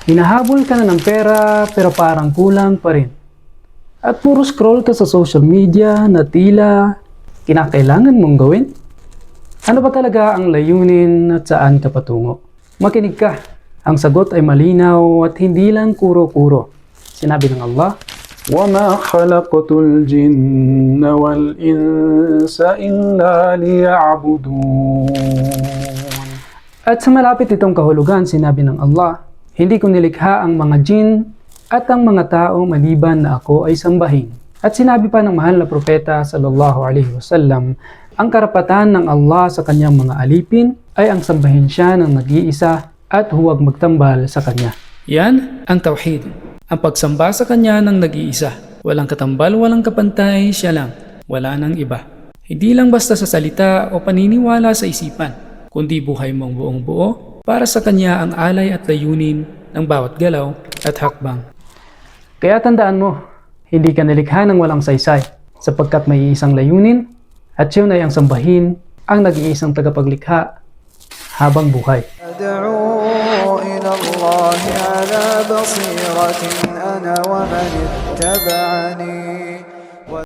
Hinahabol ka na ng pera pero parang kulang pa rin. At puro scroll ka sa social media na tila kinakailangan mong gawin? Ano ba talaga ang layunin at saan ka patungo? Makinig ka. Ang sagot ay malinaw at hindi lang kuro-kuro. Sinabi ng Allah, وَمَا خَلَقْتُ الْجِنَّ وَالْإِنسَ إِلَّا لِيَعْبُدُونَ. At sa malapit itong kahulugan, sinabi ng Allah, hindi ko nilikha ang mga jin at ang mga tao maliban na ako ay sambahin. At sinabi pa ng mahal na propeta sallallahu alaihi wasallam, ang karapatan ng Allah sa kanyang mga alipin ay ang sambahin siya ng nag-iisa at huwag magtambal sa kanya. Yan ang tauhid. Ang pagsamba sa kanya ng nag-iisa. Walang katambal, walang kapantay, siya lang. Wala nang iba. Hindi lang basta sa salita o paniniwala sa isipan, kundi buhay mong buong buo para sa kanya ang alay at layunin ng bawat galaw at hakbang. Kaya tandaan mo, hindi ka nilikha ng walang saysay sapagkat may isang layunin at yun ay ang sambahin ang nag-iisang tagapaglikha habang buhay. أدعو إلى الله على بصيرة أنا ومن اتبعني